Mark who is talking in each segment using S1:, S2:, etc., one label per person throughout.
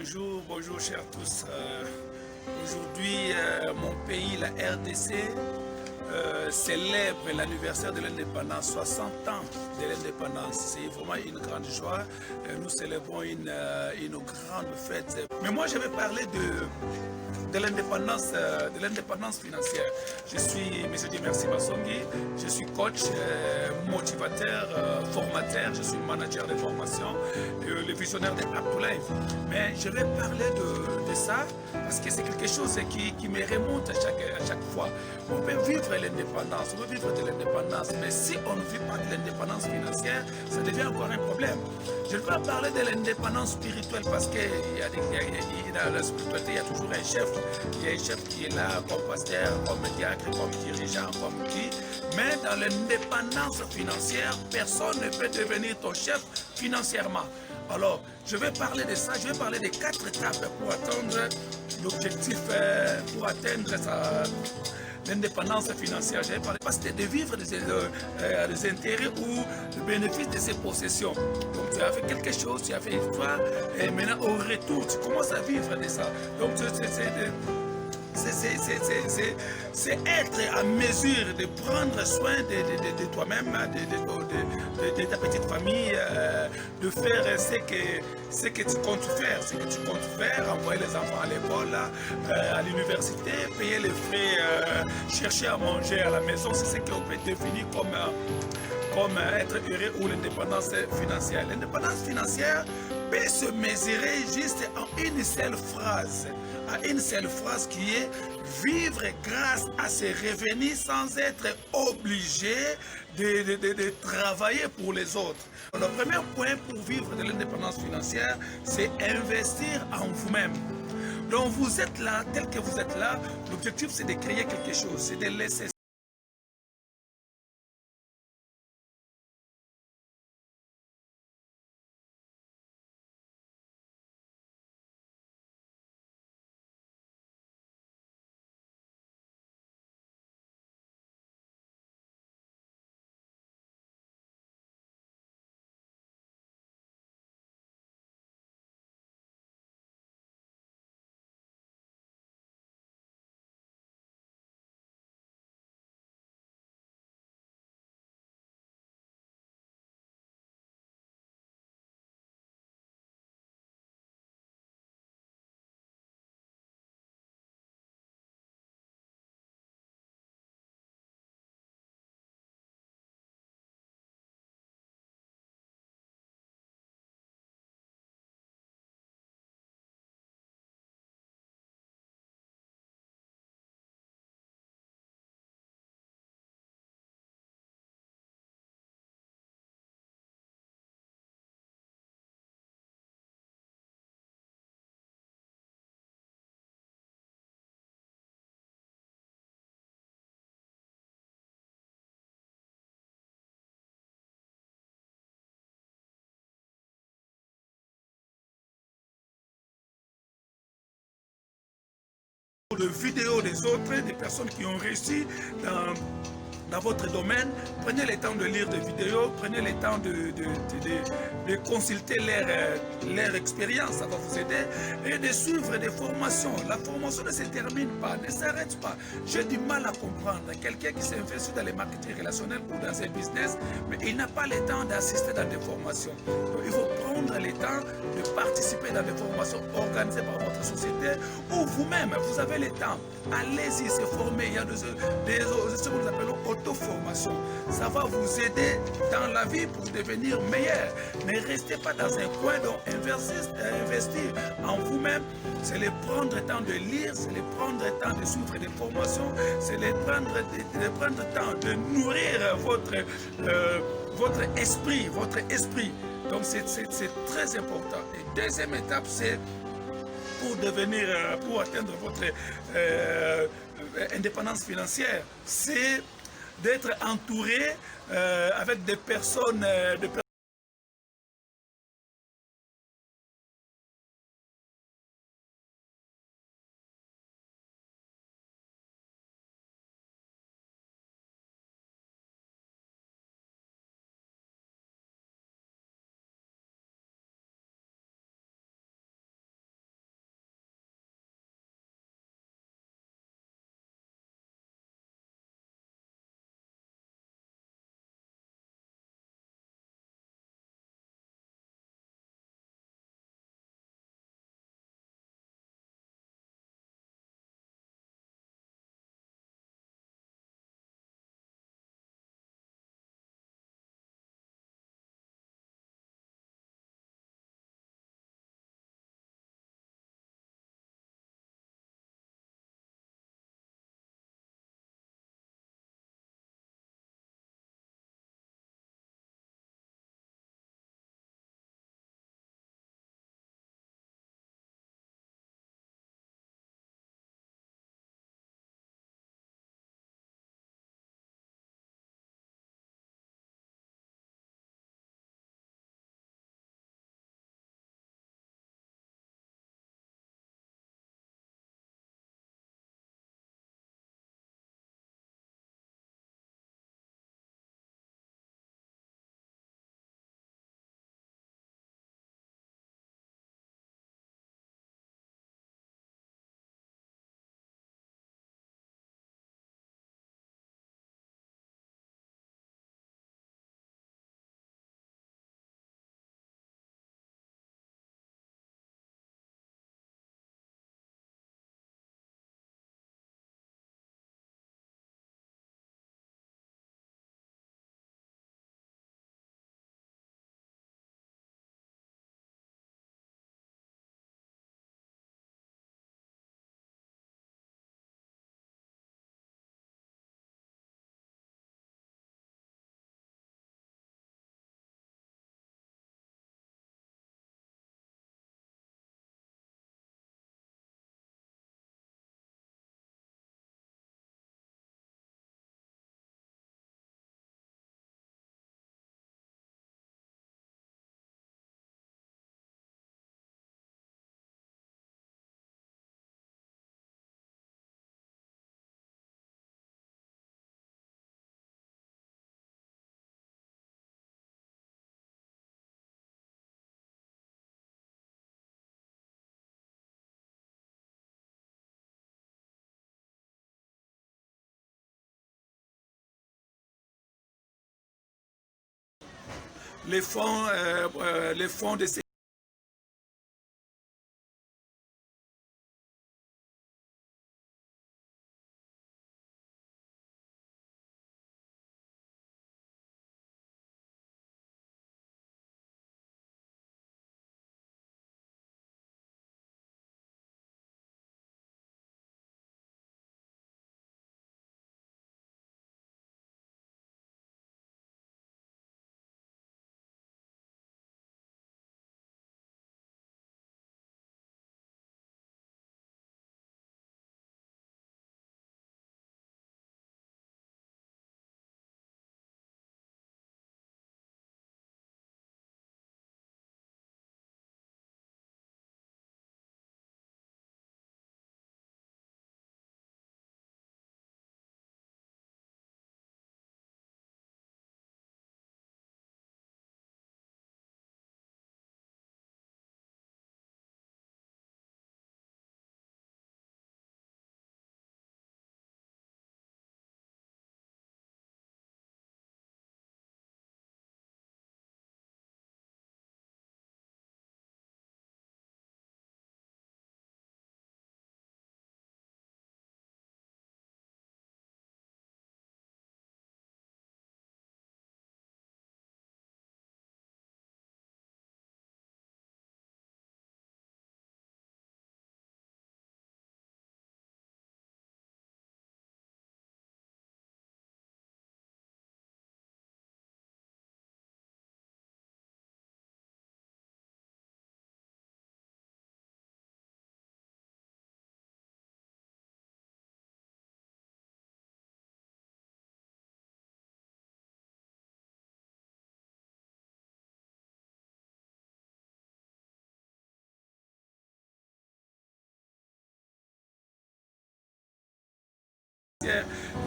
S1: Bonjour, bonjour chers tous. Aujourd'hui, mon pays, la RDC, célèbre l'anniversaire de l'indépendance, 60 ans de l'indépendance. C'est vraiment une grande joie. Nous célébrons une grande fête. Mais moi, je vais parler de l'indépendance financière. Je suis M. Merci Massongi, je suis coach, motivateur, formateur, je suis manager de formation, le visionnaire de Up to Life. Mais je vais parler de ça parce que c'est quelque chose qui me remonte à chaque fois. On peut vivre l'indépendance, on peut vivre de l'indépendance, mais si on ne vit pas de l'indépendance financière, ça devient encore un problème. Je ne vais pas parler de l'indépendance spirituelle parce que dans la spiritualité, il y a toujours un chef. Il y a un chef qui est là comme pasteur, comme diacre, comme dirigeant, comme qui. Mais dans l'indépendance financière, personne ne peut devenir ton chef financièrement. Alors, je vais parler de ça, je vais parler des 4 étapes pour atteindre l'objectif, pour atteindre l'indépendance financière. Je vais parler parce que de vivre des intérêts ou le bénéfice de ses possessions. Donc, tu as fait quelque chose, tu as fait une histoire, et maintenant, au retour, tu commences à vivre de ça. Donc, c'est être à mesure de prendre soin de toi-même, de ta petite famille, de faire ce que tu comptes faire, envoyer les enfants à l'école, à l'université, payer les frais, chercher à manger à la maison, c'est ce qu'on peut définir comme être heureux ou l'indépendance financière. L'indépendance financière peut se mesurer juste en une seule phrase. À une seule phrase qui est vivre grâce à ses revenus sans être obligé de travailler pour les autres. Le premier point pour vivre de l'indépendance financière, c'est investir en vous-même. Donc vous êtes là, tel que vous êtes là, l'objectif c'est de créer quelque chose, c'est de laisser de vidéos des autres, des personnes qui ont réussi dans votre domaine. Prenez le temps de lire des vidéos, prenez le temps de consulter leur expérience, ça va vous aider, et de suivre des formations. La formation ne se termine pas, ne s'arrête pas. J'ai du mal à comprendre quelqu'un qui s'investit dans les marketing relationnels ou dans un business, mais il n'a pas le temps d'assister dans des formations. Donc, il faut prendre le temps de participer dans des formations organisées par votre société ou vous-même, vous avez le temps. Allez-y se former. Il y a ce que nous appelons auto-formation. Ça va vous aider dans la vie pour devenir meilleur. Ne restez pas dans un coin, donc investir en vous-même. C'est le prendre le temps de lire, c'est le prendre le temps de suivre des formations, c'est le prendre le temps de nourrir votre esprit, Donc c'est très important. Et deuxième étape, c'est pour atteindre votre indépendance financière, c'est d'être entouré avec des personnes, les fonds de sécurité.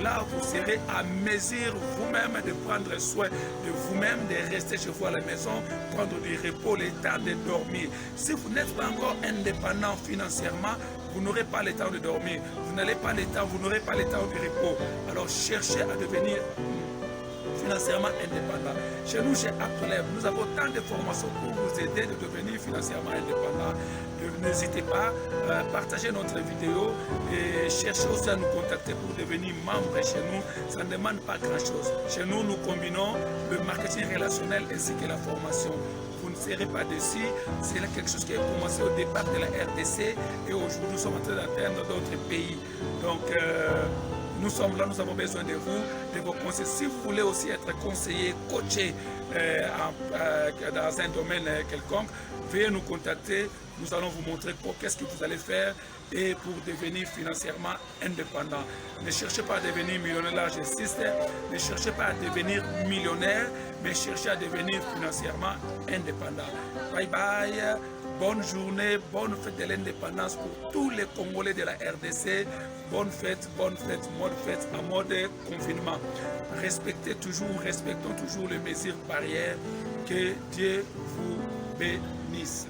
S1: Là, vous serez à mesure vous-même de prendre soin de vous-même, de rester chez vous à la maison, prendre du repos, le temps de dormir. Si vous n'êtes pas encore indépendant financièrement, vous n'aurez pas le temps de dormir. Vous n'aurez pas le temps de repos. Alors cherchez à devenir financièrement indépendant. Chez nous, chez Aptolève, nous avons tant de formations pour vous aider de devenir financièrement indépendant. N'hésitez pas à partager notre vidéo et cherchez aussi à nous contacter pour devenir membre chez nous. Ça ne demande pas grand-chose. Chez nous, nous combinons le marketing relationnel ainsi que la formation. Vous ne serez pas déçus. C'est quelque chose qui a commencé au départ de la RDC et aujourd'hui, nous sommes en train d'atteindre d'autres pays. Donc, nous sommes là, nous avons besoin de vous, de vos conseils. Si vous voulez aussi être conseiller, coaché dans un domaine quelconque, veuillez nous contacter. Nous allons vous montrer qu'est-ce que vous allez faire et pour devenir financièrement indépendant. Ne cherchez pas à devenir millionnaire, là j'insiste. Ne cherchez pas à devenir millionnaire, mais cherchez à devenir financièrement indépendant. Bye bye. Bonne journée, bonne fête de l'indépendance pour tous les Congolais de la RDC. Bonne fête, mode fête, en mode confinement. Respectons toujours les mesures barrières. Que Dieu vous bénisse.